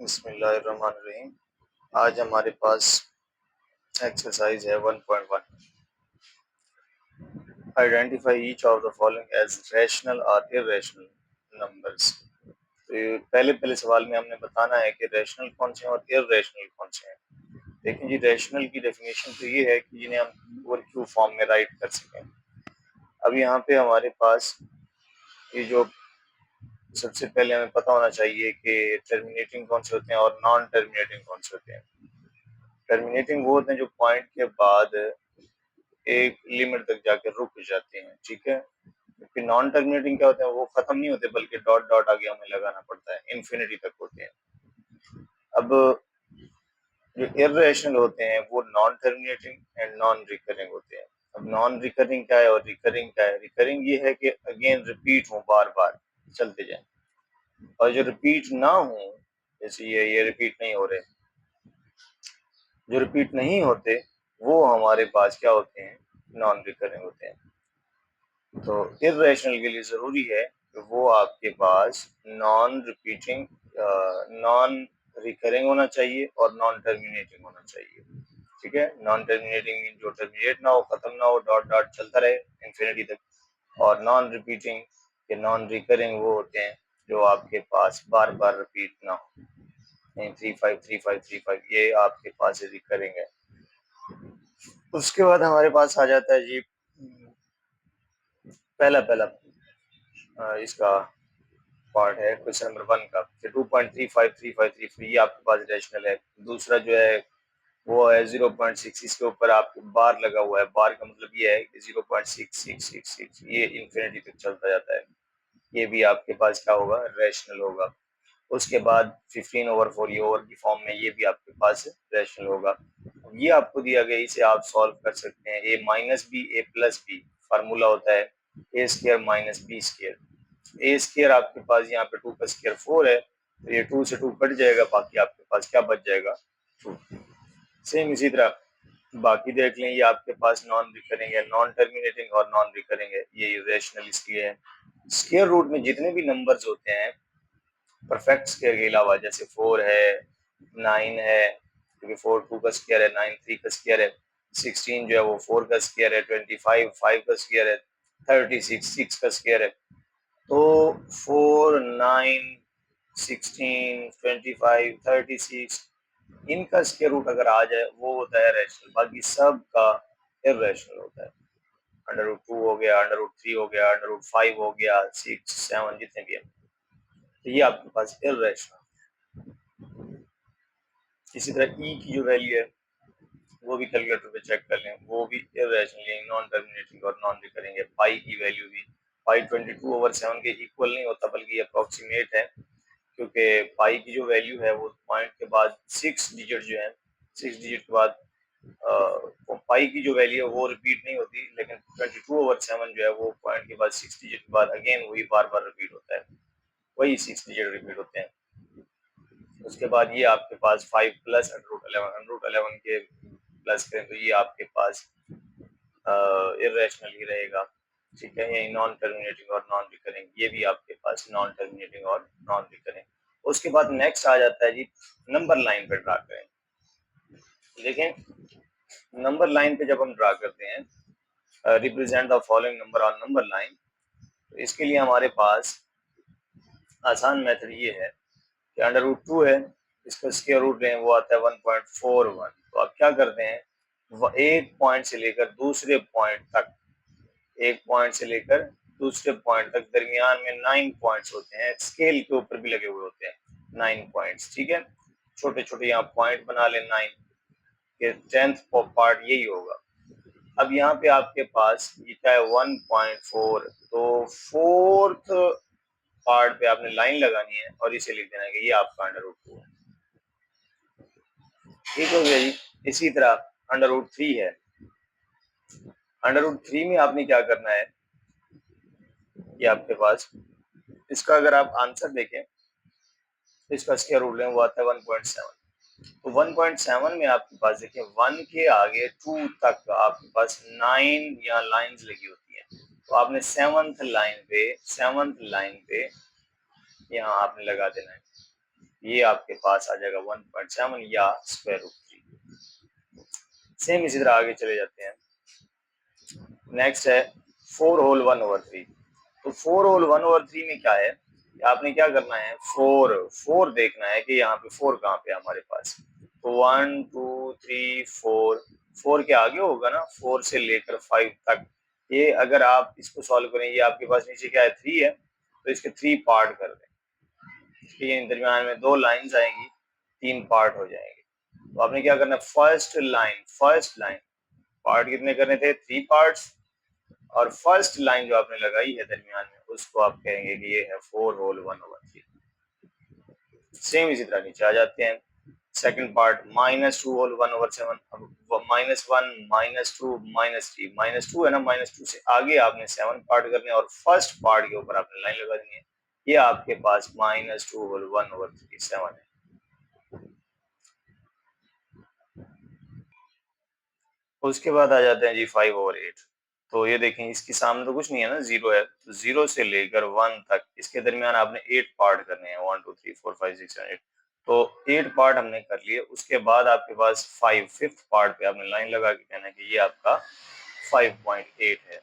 बिस्मिल्लाहिर्रहमानिर्रहीम। आज हमारे पास एक्सरसाइज है 1.1। Identify each of the following as rational और इर्रेशनल नंबर्स। तो ये पहले पहले सवाल में हमने बताना है कि रैशनल कौन से हैं और इर्रेशनल कौन से हैं। लेकिन जी रैशनल की डेफिनेशन तो ये है कि जिन्हें हम और क्यू फॉर्म में राइट कर सकें। अब यहाँ पे हमारे पास ये जो सबसे पहले हमें पता होना चाहिए कि टर्मिनेटिंग कौन से होते हैं और नॉन टर्मिनेटिंग कौन से होते हैं। टर्मिनेटिंग वो होते हैं जो पॉइंट के बाद एक लिमिट तक जाके रुक जाते हैं, ठीक है। क्योंकि नॉन टर्मिनेटिंग क्या होते हैं, वो खत्म नहीं होते बल्कि डॉट डॉट आगे हमें लगाना पड़ता है, इन्फिनिटी तक होते हैं। अब जो इर्रेशनल होते हैं वो non terminating and non recurring होते हैं। अब नॉन रिकरिंग क्या है और रिकरिंग क्या है? रिकरिंग ये है कि अगेन रिपीट हो, बार बार चलते जाए। और जो रिपीट ना हो, जैसे ये रिपीट नहीं हो रहे, जो रिपीट नहीं होते वो हमारे पास क्या होते हैं? नॉन रिकरिंग होते हैं। तो इर्रेशनल के लिए जरूरी है कि वो आपके पास नॉन रिपीटिंग, नॉन रिकरिंग होना चाहिए और नॉन टर्मिनेटिंग होना चाहिए, ठीक है। नॉन टर्मिनेटिंग मीन जो टर्मिनेट ना हो, खत्म ना हो, डॉट डॉट चलता रहे इन्फिनिटी तक। और नॉन रिपीटिंग के नॉन रिकरिंग वो होते हैं जो आपके पास बार बार रिपीट ना हो। 3 5 3 5 3 5 ये आपके पास रिकरिंग है। उसके बाद हमारे पास आ जाता है जी पहला पहला इसका पार्ट है क्वेश्चन नंबर 1 का। 2.353533 ये आपके पास रैशनल है। दूसरा जो है वो है 0.6, इसके ऊपर आपको बार लगा हुआ है। बार का मतलब ये है कि 0.6666 ये इन्फिनिटी तक चलता जाता है। ये भी आपके पास क्या होगा? रैशनल होगा। उसके बाद 15/4 ये ओवर की फॉर्म में, ये भी आपके पास रैशनल होगा। ये आपको दिया गया, इसे आप सॉल्व कर सकते हैं। a minus b a plus b formula होता है a square minus b square. A square आपके पास यहाँ पे 2 का स्क्र 4 है, तो ये 2 से 2 कट जाएगा, बाकी आपके पास क्या बच जाएगा? 2। सेम इसी तरह बाकी देख लें। ये आपके पास नॉन रिकरिंग है, नॉन टर्मिनेटिंग और नॉन रिकरिंग है। ये रैशनल इसलिए है। स्क्वायर रूट में जितने भी नंबर्स होते हैं परफेक्ट स्क्वायर के अलावा, जैसे 4 है, 9 है, क्योंकि 4 2 का स्क्वायर है, 9 3 का स्क्वायर है, 16 जो है वो 4 का स्क्वायर है, 25 5 का स्क्वायर है, 36 6 का स्क्वायर है। तो 4 9 16 25 36 इनका स्क्वायर रूट अगर आ जाए वो होता है रैशनल। बाकी सब का इर्रेशनल होता है। अंडर रूट 2 हो गया, अंडर रूट 3 हो गया, अंडर रूट 5 हो गया, 6 7 जितने भी है, तो ये आपके पास इर्रेशनल। इसी तरह ई की जो वैल्यू है वो भी कैलकुलेटर पे चेक कर लें, वो भी इर्रेशनल, नॉन टर्मिनेटिंग और नॉन रिकरिंग है। पाई की वैल्यू भी, पाई 22/7 के इक्वल नहीं होता बल्कि अप्रोक्सीमेट है, क्योंकि पाई की जो वैल्यू है वो पॉइंट के बाद 6 डिजिट जो है, 6 डिजिट के बाद पाई की जो वैल्यू है वो रिपीट नहीं होती, लेकिन 22/7 जो है वो पॉइंट के बाद 6 डिजिट के बाद अगेन वही बार बार रिपीट होता है, वही 6 डिजिट रिपीट होते हैं। उसके बाद ये आपके पास 5 प्लस √11 के प्लस करें तो ये आपके पास इर्रेशनल ही रहेगा, ठीक है। ये नॉन टर्मिनेटिंग और नॉन रिकरिंग, ये भी आपके पास नॉन टर्मिनेटिंग और नॉन रिकरिंग। उसके बाद नेक्स्ट आ जाता है जी नंबर लाइन पे ड्रा करें। देखें नंबर लाइन पे जब हम ड्रा करते हैं represent the following number on number line, तो इसके लिए हमारे पास आसान मेथड ये है कि अंडर रूट 2 है, इसका स्क्वायर रूट लें, वो आता है 1.41। तो आप क्या करते हैं, एक पॉइंट से लेकर दूसरे पॉइंट तक, एक पॉइंट से लेकर दूसरे पॉइंट तक दरमियान में 9 पॉइंट्स होते हैं, स्केल के ऊपर भी लगे हुए होते हैं 9 पॉइंट्स, ठीक है। छोटे छोटे यहाँ पॉइंट बना लें 9 के, 10th पार्ट यही होगा। अब यहाँ पे आपके पास ये क्या है 1.4, तो 4th पार्ट पे आपने लाइन लगानी है और इसे लिख देना है कि ये आपका अंडर रूट 2 है, ठीक हो गया जी। इसी तरह अंडर रूट 3 है, अंडर रूट 3 में आपने क्या करना है, ये आपके पास इसका अगर आप आंसर देखें तो इसका स्क्वायर रूट लें, वो आता है 1.7। तो 1.7 में आपके पास देखिए 1 के आगे 2 तक आपके पास 9 या लाइंस लगी होती हैं। तो आपने सेवंथ लाइन पे यहाँ आपने लगा देना है, ये आपके पास आ जाएगा 1.7 या स्क्वायर रूट 3। सेम इसी तरह आगे चले जाते हैं। नेक्स्ट है 4 होल 1/3। तो 4 होल 1/3 में क्या है, आपने क्या करना है, 4 देखना है कि यहाँ पे 4 कहाँ पे है हमारे पास। तो 1 2 3 4 के आगे होगा ना, 4 से लेकर 5 तक। ये अगर आप इसको सॉल्व करें, ये आपके पास नीचे क्या है 3 है, तो इसके 3 पार्ट कर दें। ठीक है, दरमियान में 2 लाइंस आएंगी, 3 पार्ट हो जाएंगे। तो आपने क्या करना है, फर्स्ट लाइन पार्ट कितने करने थे, 3 पार्ट्स, और फर्स्ट लाइन जो आपने लगाई है दरमियान में, उसको आप कहेंगे कि ये है 4 होल 1/3। सेम इसी तरह नीचे आ जाते हैं। Second part -2 whole 1/7। अब -1 -2 -3, -2 है ना, -2 से आगे आपने 7 पार्ट करने और फर्स्ट पार्ट के ऊपर आपने लाइन लगा देनी है। ये आपके पास -2 होल 1/3 7 है। उसके बाद आ जाते हैं जी 5/8। तो ये देखें, इसके सामने तो कुछ नहीं है ना, 0 है, तो 0 से लेकर 1 तक इसके दरमियान आपने 8 पार्ट करने हैं, 1 2 3 4 5 6 7 8। तो 8 पार्ट हमने कर लिए। उसके बाद आपके पास 5th पार्ट पे आपने लाइन लगा के कहना है कि ये आपका 5.8 है।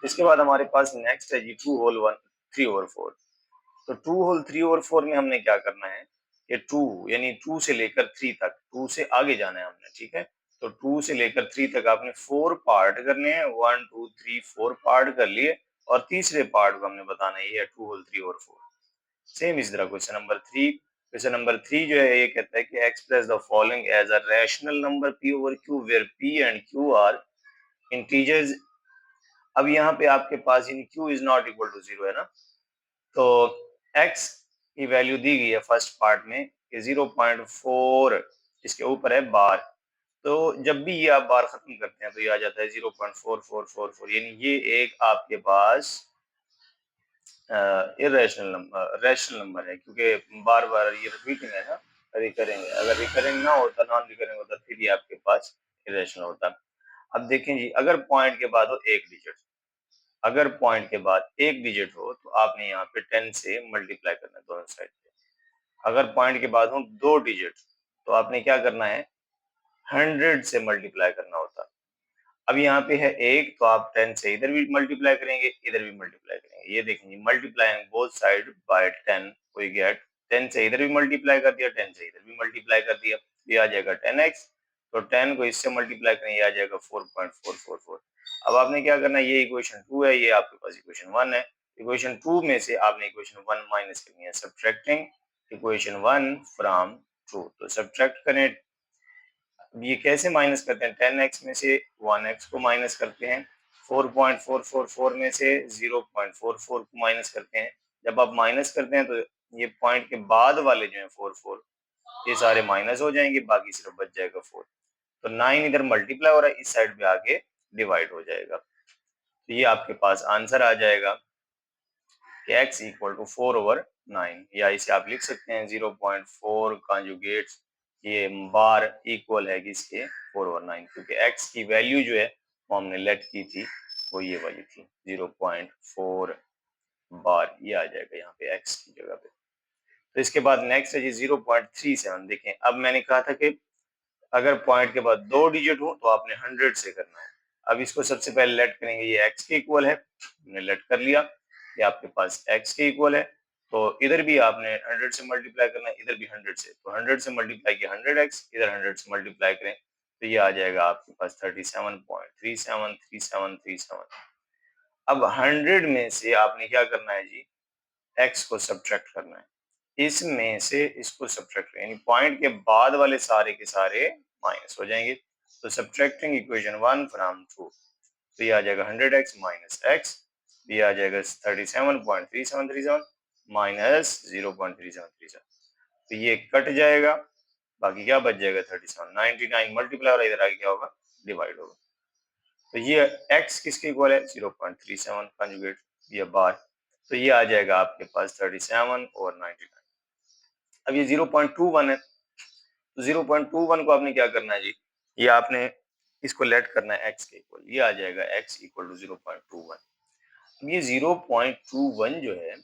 इसके बाद हमारे पास नेक्स्ट है जी 2 होल 3/4। तो 2 होल 3/4 में हमने क्या करना है, ये 2 यानी 2 से लेकर 3 तक, 2 से आगे जाना है हमने। ठीक है, तो 2 से लेकर 3 तक आपने 4 पार्ट करने हैं, 1 2 3 4 पार्ट कर लिए, और तीसरे पार्ट को हमने बताना है, ये है 2 होल 3/4। सेम इस तरह क्वेश्चन नंबर 3 जो है, ये कहता है कि express the following as a rational number p/q where p and q are integers. अब यहाँ पे आपके पास यानी q is not equal to 0 है ना, तो x की वैल्यू दी गई है फर्स्ट पार्ट में कि 0.4 इसके ऊपर है बार। तो जब भी ये आप बार खत्म करते हैं तो ये आ जाता है 0.4444, यानी ये एक आपके पास रैशनल नंबर है, क्योंकि बार बार ये रिपीटिंग है ना, रिकरिंग है। अगर रिकरिंग ना होता, नॉन रिकरिंग होता, फिर ये आपके पास इरेशनल होता। अब देखें जी, अगर पॉइंट के बाद हो एक डिजिट, अगर पॉइंट के बाद एक डिजिट हो तो आपने यहाँ पे 10 से मल्टीप्लाई करना है दोनों साइड पे। अगर पॉइंट के बाद हो दो डिजिट तो आपने क्या करना है, 100 से मल्टीप्लाई करना होता। अब यहाँ पे है एक, तो आप 10 से इधर भी मल्टीप्लाई करेंगे, इधर भी मल्टीप्लाई करेंगे। ये देखेंगे, multiplying both side by 10 we get 10 से इधर भी मल्टीप्लाई कर दिया, 10 से इधर भी मल्टीप्लाई कर दिया, ये आ जाएगा 10x। तो 10 को इससे मल्टीप्लाई करें, ये आ जाएगा 4.444। अब आपने क्या करना है, ये इक्वेशन 2 है, ये आपके पास इक्वेशन 1 है। इक्वेशन 2 में से आपने इक्वेशन 1 माइनस करनी है, सब्ट्रैक्टिंग इक्वेशन 1 फ्रॉम 2। तो सब्ट्रैक्ट करें, ये कैसे माइनस करते हैं, 10x में से 1x को माइनस करते हैं, 4.444 में से 0.44 को माइनस करते हैं। जब आप माइनस करते हैं तो ये पॉइंट के बाद वाले जो है 44, ये सारे माइनस हो जाएंगे, बाकी सिर्फ बच जाएगा 4। तो 9 इधर मल्टीप्लाई हो रहा है, इस साइड पे आके डिवाइड हो जाएगा। तो ये आपके पास आंसर आ जाएगा कि x इक्वल टू 4/9, या इसे आप लिख सकते हैं 0.4 कॉन्जुगेट ये बार इक्वल है किसके, 4/9, क्योंकि x की वैल्यू जो है वो हमने लेट की थी, वो ये वाली थी 0.4 बार, ये आ जाएगा यहाँ पे x की जगह पे। तो इसके बाद नेक्स्ट है जी 0.37। देखें, अब मैंने कहा था कि अगर पॉइंट के बाद दो डिजिट हो तो आपने 100 से करना है। अब इसको सबसे पहले लेट करेंगे, ये x के इक्वल है, हमने लेट कर लिया, ये आपके पास x के इक्वल है। तो इधर भी आपने 100 से मल्टीप्लाई करना है, इधर भी 100 से, तो 100 से मल्टीप्लाई किया 100x, इधर 100 से मल्टीप्लाई करें तो ये आ जाएगा आपके पास 37.373737। अब 100 में से आपने क्या करना है जी, x को सब्ट्रैक्ट करना है, इसमें से इसको सब्ट्रैक्ट, यानी पॉइंट के बाद वाले सारे के सारे माइनस हो जाएंगे। तो सब्ट्रैक्टिंग इक्वेशन 1 फ्रॉम 2, तो ये आ जाएगा 100x माइनस x, ये आ जाएगा 37.3737 माइनस 0.3737। तो ये कट जाएगा, बाकी क्या बच जाएगा 37, 99 मल्टीप्लाई और इधर आगे क्या होगा, डिवाइड होगा। तो ये x किसके इक्वल है, 0.37 कंजुगेट ये बार। तो ये आ जाएगा आपके पास 37 और 99। अब ये 0.21 है, तो 0.21 को आपने क्या करना है जी, ये आपने इसको लेट करना है x के इक्वल, ये आ जाएगा x इक्वल टू 0.21। ये 0.21 जो है,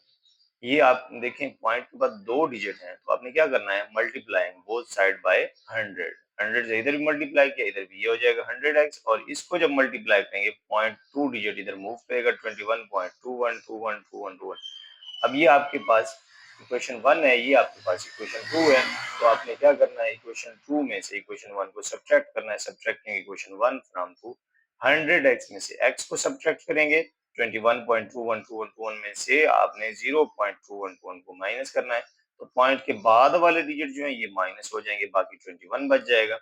ये आप देखें पॉइंट के बाद 2 डिजिट हैं, तो आपने क्या करना है, मल्टीप्लाइंग बोथ साइड बाय 100। 100 से इधर भी मल्टीप्लाई किया, इधर भी ये हो जाएगा 100x, और इसको जब मल्टीप्लाई करेंगे 0.2 डिजिट इधर मूव करेगा, 21.212121। अब ये आपके पास इक्वेशन 1 है, ये आपके पास इक्वेशन 2 है, तो आपने क्या करना है, इक्वेशन 2 में से इक्वेशन 1 को सब्ट्रैक्ट करना है। सब्ट्रैक्टिंग इक्वेशन 1 फ्रॉम 2, 100x में से x को सब्ट्रैक्ट करेंगे, 21.2121 में से आपने 0.2121 को माइनस करना है, तो पॉइंट के बाद वाले डिजिट जो है ये माइनस हो जाएंगे, बाकी 21 बच जाएगा।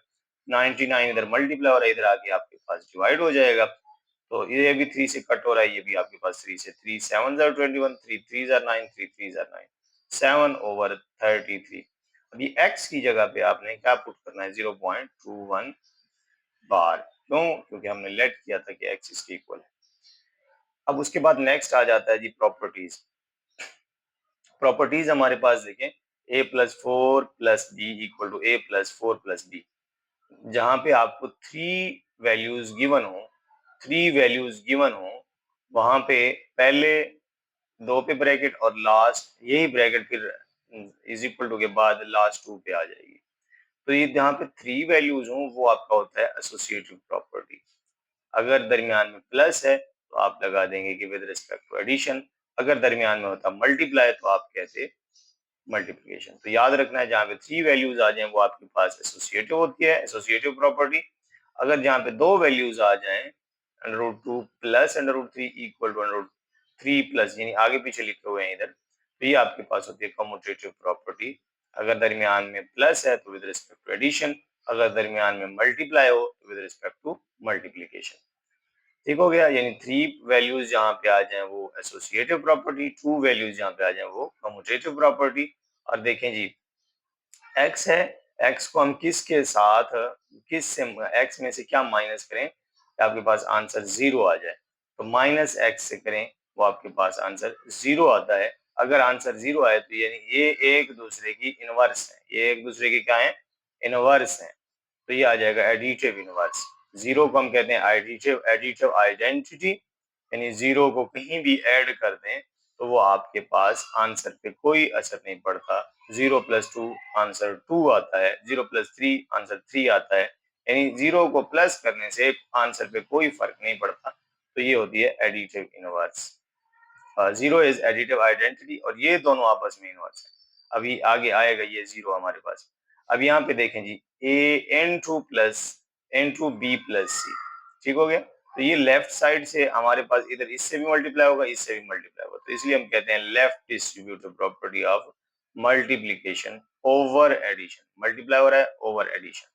99 इधर मल्टीप्लाई हो रहा है, इधर आके आपके पास डिवाइड हो जाएगा, तो ये भी 3 से कट हो रहा है, ये भी आपके पास 3 से, 3 7 are 21, 3 3 are 9, 3 3 are 9, 7/33। अब ये x की जगह पे आपने क्या पुट करना है, 0.21 बार। क्यों? क्योंकि हमने लेट किया था कि x इसके इक्वल है। अब उसके बाद नेक्स्ट आ जाता है जी प्रॉपर्टीज। प्रॉपर्टीज हमारे पास देखें, a + 4 + b = a + 4 + b, जहां पे आपको 3 वैल्यूज गिवन हो, वहां पे पहले 2 पे ब्रैकेट और लास्ट यही ब्रैकेट फिर इज इक्वल टू के बाद लास्ट 2 पे आ जाएगी। तो ये जहाँ पे 3 वैल्यूज हो वो आपका होता है एसोसिएटिव प्रॉपर्टी। अगर दरमियान में प्लस है तो आप लगा देंगे कि विद रिस्पेक्ट टू एडिशन, अगर दरमियान में होता मल्टीप्लाई तो आप कहते मल्टीप्लिकेशन। तो याद रखना है, जहाँ पे 3 वैल्यूज आ जाएं वो आपके पास एसोसिएटिव होती है, एसोसिएटिव प्रॉपर्टी। अगर जहाँ पे 2 वैल्यूज आ जाएं, √2 प्लस √3 इक्वल टू √3 प्लस, यानी आगे पीछे लिखे हुए हैं इधर, तो ये आपके पास होती है कम्यूटेटिव प्रॉपर्टी। अगर दरमियान में प्लस है तो विद रिस्पेक्ट टू एडिशन, अगर दरमियान में मल्टीप्लाई हो तो विद रिस्पेक्ट टू मल्टीप्लीकेशन। ठीक हो गया, यानी 3 वैल्यूज जहां पे आ जाए वो एसोसिएटिव प्रॉपर्टी, 2 वैल्यूज जहां पे आ जाए वो कम्यूटेटिव प्रॉपर्टी। और देखें जी, x है, x को हम किसके साथ, किस से, x में से क्या माइनस करें कि आपके पास आंसर 0 आ जाए, तो -x से करें, वो आपके पास आंसर 0 आता है। अगर आंसर 0 आए तो यानी ये एक दूसरे की इनवर्स है, ये एक दूसरे की क्या है, इनवर्स है, तो ये आ जाएगा एडिटिव इनवर्स। 0 को हम कहते हैं एडिटिव आइडेंटिटी, यानी 0 को कहीं भी ऐड कर दें तो वो आपके पास आंसर पे कोई असर नहीं पड़ता। 0 + 2 आंसर 2 आता है, 0 + 3 आंसर 3 आता है, यानी 0 को प्लस करने से आंसर पे कोई फर्क नहीं पड़ता। तो ये होती है additive inverse. 0 is additive identity, और ये दोनों आपस में इनवर्स है। अभी आगे आएगा ये 0 हमारे पास। अब यहाँ पे देखें जी, an2 + n2b + c, ठीक हो गया। तो ये लेफ्ट साइड से हमारे पास इधर इससे भी मल्टीप्लाई होगा, इससे भी मल्टीप्लाई होगा, तो इसलिए हम कहते हैं left distributive property of multiplication over addition. Multiply हो रहा है ओवर एडिशन,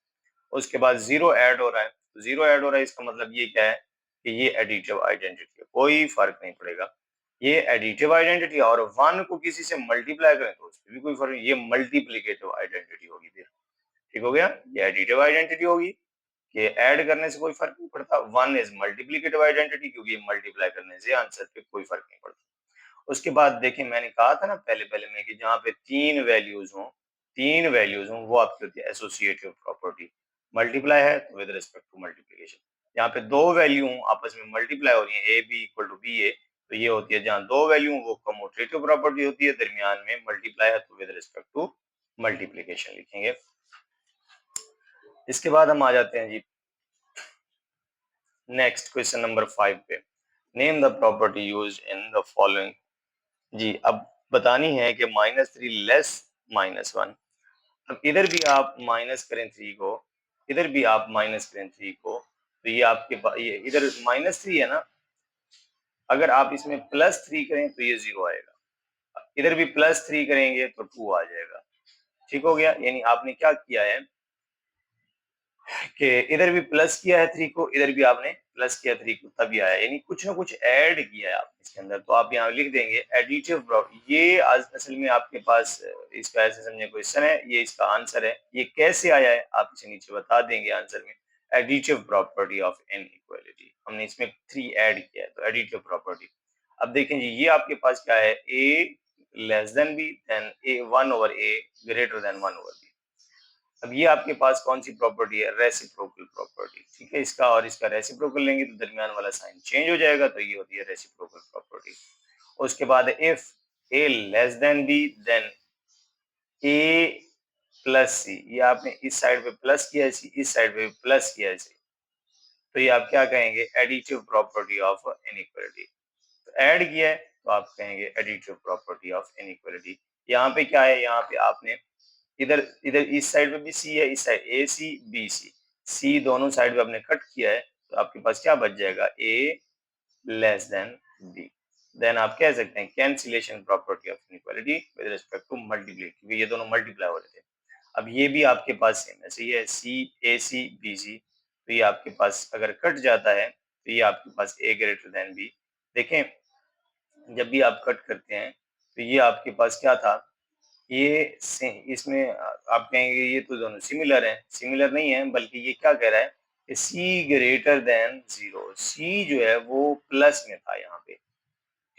उसके बाद 0 ऐड हो रहा है, तो 0 ऐड हो रहा है, इसका मतलब ये क्या है कि ये एडिटिव आइडेंटिटी है, कोई फर्क नहीं पड़ेगा। ये एडिटिव आइडेंटिटी, और 1 को किसी से मल्टीप्लाई करें तो उसमें भी कोई फर्क नहीं, ये मल्टीप्लिकेटिव आइडेंटिटी होगी फिर। ठीक हो गया, ये एडिटिव आइडेंटिटी होगी कि ऐड करने से कोई फर्क नहीं पड़ता। 1 इज मल्टीप्लिकेटिव आइडेंटिटी, क्योंकि मल्टीप्लाई करने से आंसर पे कोई फर्क नहीं पड़ता। उसके बाद देखिए, मैंने कहा था ना पहले पहले में कि जहाँ पे 3 वैल्यूज हों वो आपकी होती है एसोसिएटिव प्रॉपर्टी। मल्टीप्लाई है तो विद रिस्पेक्ट टू मल्टीप्लिकेशन। यहाँ पे 2 वैल्यू आपस में मल्टीप्लाई हो रही है, a b equal to b a, तो ये होती है जहाँ 2 वैल्यू वो कम्यूटेटिव प्रॉपर्टी होती है, दरमियान में मल्टीप्लाई है तो विद रिस्पेक्ट टू मल्टीप्लिकेशन लिखेंगे। इसके बाद हम आ जाते हैं जी नेक्स्ट क्वेश्चन नंबर 5 पे। Name the property used in the following. जी, अब बतानी है कि -3 लेस -1। अब इधर भी आप माइनस करें 3 को, इधर भी आप माइनस करें 3 को, तो ये आपके पास, ये इधर -3 है ना, अगर आप इसमें +3 करें तो ये 0 आएगा, इधर भी +3 करेंगे तो 2 आ जाएगा। ठीक हो गया, यानी आपने क्या किया है कि इधर भी प्लस किया है 3 को, इधर भी आपने प्लस किया 3 को, तभी आया, यानी कुछ ना कुछ ऐड किया है आपने इसके अंदर। तो आप यहाँ लिख देंगे एडिटिव, ये आज असल में आपके पास इसका ऐसे समझे क्वेश्चन है, ये इसका आंसर है। ये कैसे आया है आप इसे नीचे बता देंगे आंसर में। Additive property of n equality, हमने इसमें 3 ऐड किया है, तो एडिटिव प्रॉपर्टी। अब देखें जी, ये आपके पास क्या है, a less than b, then a 1/a greater than 1/b। अब ये आपके पास कौन सी प्रॉपर्टी है, रेसिप्रोकल प्रॉपर्टी, ठीक है। इसका और इसका रेसिप्रोकल लेंगे तो दरमियान वाला साइन चेंज हो जाएगा, तो ये होती है रेसिप्रोकल प्रॉपर्टी। उसके बाद if a less than b then a plus c, ये आपने इस साइड पे प्लस किया है सी, इस साइड पे प्लस किया है सी, तो ये आप क्या कहेंगे, एडिटिव प्रॉपर्टी ऑफ इनइक्वालिटी। तो ऐड किया है तो आप कहेंगे एडिटिव प्रॉपर्टी ऑफ इनइक्वालिटी। यहाँ पे क्या है, यहाँ पे आपने इधर इधर इस साइड पे भी सी है, इस साइड ए सी बी सी, सी दोनों साइड पे आपने कट किया है, तो आपके पास क्या बच जाएगा, ए लेस देन बी। देन आप कह सकते हैं cancellation property of inequality with respect to multiply, क्योंकि ये दोनों मल्टीप्लाई हो रहे थे। अब ये भी आपके पास सेम ऐसे ही है, सी ए सी बी सी, तो ये आपके पास अगर कट जाता है तो ये आपके पास ए ग्रेटर देन बी। देखें जब भी आप कट करते हैं तो ये आपके पास क्या था, ये इसमें आप कहेंगे ये तो दोनों सिमिलर हैं, सिमिलर नहीं है, बल्कि ये क्या कह रहा है कि सी ग्रेटर देन जीरो, सी जो है वो प्लस में था यहाँ पे,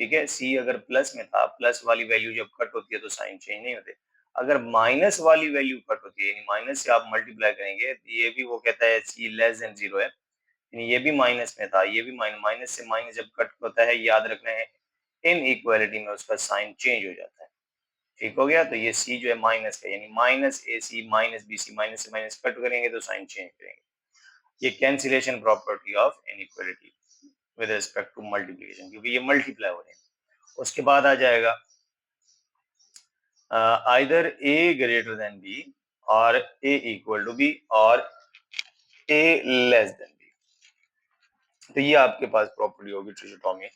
ठीक है। सी अगर प्लस में था, प्लस वाली वैल्यू जब कट होती है तो साइन चेंज नहीं होते। अगर माइनस वाली वैल्यू कट होती है, यानी माइनस से आप मल्टीप्लाई करेंगे, ये भी वो कहता है सी लेस देन जीरो है, यानी ये भी माइनस में था, ये भी माइनस से माइनस जब कट होता है, याद रखना है इन इक्वालिटी में उसका साइन चेंज हो जाता है, ठीक हो गया। तो ये सी जो है माइनस का, यानी minus A C minus B C, minus से माइनस कट करेंगे तो साइन चेंज करेंगे। ये cancellation property of inequality with respect to multiplication, क्योंकि ये मल्टीप्लाई हो रहे हैं। उसके बाद आ जाएगा आइदर ए ग्रेटर देन बी और ए इक्वल टू बी और ए लेस देन बी, तो ये आपके पास प्रॉपर्टी होगी ट्रिकोटोमी।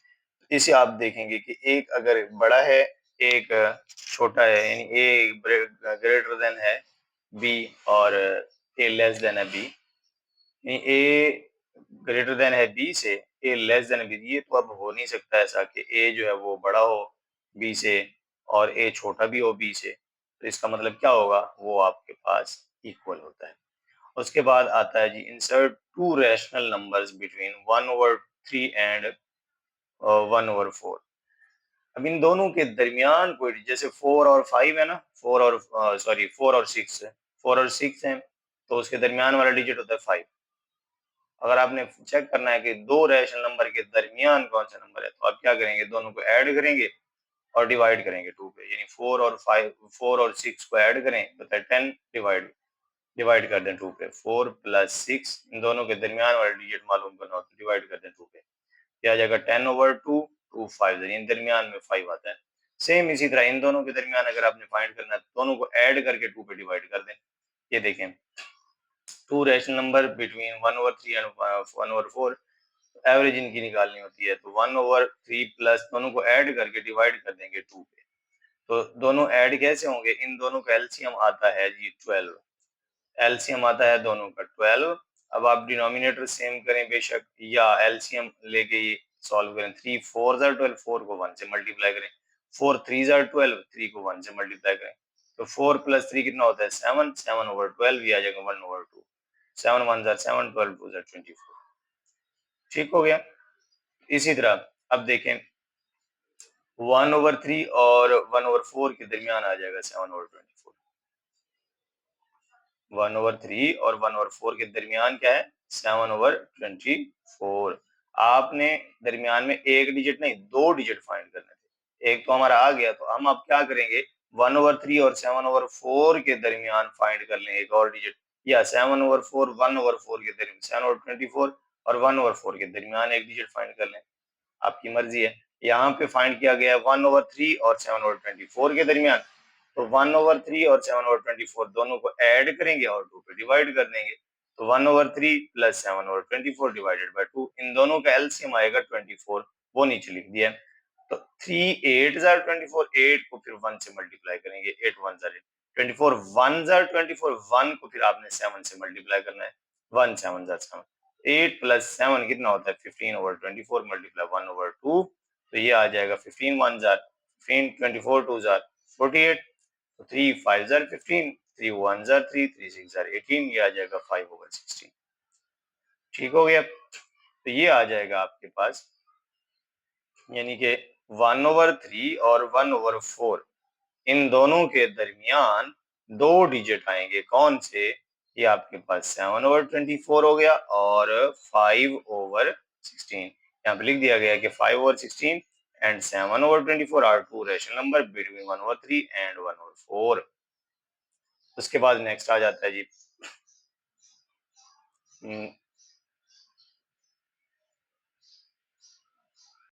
इसे आप देखेंगे कि एक अगर बड़ा है, एक छोटा है, यानी ए ग्रेटर देन है बी और ए लेस देन है बी, यानी ए ग्रेटर देन है बी से, ए लेस देन बी, ये तो अब हो नहीं सकता ऐसा कि ए जो है वो बड़ा हो बी से और ए छोटा भी हो बी से, तो इसका मतलब क्या होगा, वो आपके पास इक्वल होता है। उसके बाद आता है जी insert two rational numbers between 1/3 and 1/4। अब इन दोनों के दरमियान कोई, जैसे 4 और 5 है ना, 4 और 6 है, 4 और 6 है, तो उसके दरमियान वाला डिजिट होता है 5। अगर आपने चेक करना है कि दो रैशनल नंबर के दरमियान कौन सा नंबर है, तो आप क्या करेंगे, दोनों को ऐड करेंगे और डिवाइड करेंगे 2 पे, यानी 4 और 6 को ऐड करें तो 10, डिवाइड डिवाइड कर दें 2 पे, 4 प्लस 6, इन दोनों के दरमियान वाला डिजिट मालूम करना हो तो डिवाइड कर दें 2 पे, क्या आ जाएगा 10/2, 2 5, इन दरमियान में 5 आता है। सेम इसी तरह इन दोनों के दरमियान अगर आपने फाइंड करना है तो दोनों को ऐड करके 2 पे डिवाइड कर दें। ये देखें to rational number between 1/3 and 1/4, average इनकी निकालनी होती है, तो 1/3 प्लस दोनों को ऐड करके डिवाइड कर देंगे 2 पे। तो दोनों ऐड कैसे होंगे, इन दोनों का एलसीएम आता है जी 12, एलसीएम आता है दोनों का 12। अब आप डिनोमिनेटर सेम करें बेशक, या एलसीएम लेके ये सॉल्व करें, 3 4 12, 4 को 1 से मल्टीप्लाई करें, 4 3 12, 3 को 1 से मल्टीप्लाई करें, तो 4 प्लस 3 कितना होता है 7, 7/12 ये आ जाएगा 1/2, 7 1 7, 12 2 24, ठीक हो गया। इसी तरह अब देखें 1/3 और 1/4 के दरमियान आ जाएगा 7/24, 1/3 और 1/4 के दरमियान क्या है 7/24। आपने दरमियान में एक डिजिट नहीं, दो डिजिट फाइंड करने थे, एक तो हमारा आ गया, तो हम अब क्या करेंगे 1/3 और 7/4 के दरमियान फाइंड कर लेंगे एक और डिजिट, या 7/4 1/4 के दरमियान, 7/24 और 1/4 के दरमियान एक डिजिट फाइंड कर लें, आपकी मर्जी है। यहाँ पे फाइंड किया गया है 1/3 और 7/24 के दरमियान, तो 1/3 और 7/24 दोनों को ऐड करेंगे और 2 पे डिवाइड कर देंगे, तो 1/3 प्लस 7/24 डिवाइडेड बाय 2, इन दोनों का एलसीएम आएगा 24, वो नीचे लिख दिया। तो 3 8 जार 24, 8 को फिर 1 से मल्टीप्लाई करेंगे, 8 1 जार 24, 1 जार 24, 1 को फिर आपने 7 से मल्टीप्लाई करना है, 1 7 जार 7, 8 प्लस 7 कितना होता है 15/24 मल्टीप्लाई 1/2, तो ये आ जाएगा 15 1 जार 15, 24 2 जार 48, तो 3 5 जार 15, 3 1 जार 3, 3 6 जार 18, ये आ जाएगा 5/16, ठीक हो गया। तो ये आ जाएगा आपके पास, यानी कि 1/3 और 1/4 इन दोनों के दरमियान दो डिजिट आएंगे, कौन से, ये आपके पास 7/24 हो गया और 5/16 यहाँ पे लिख दिया गया कि 5/16 and 7/24 are two rational number between 1/3 and 1/4। उसके बाद नेक्स्ट आ जाता है जी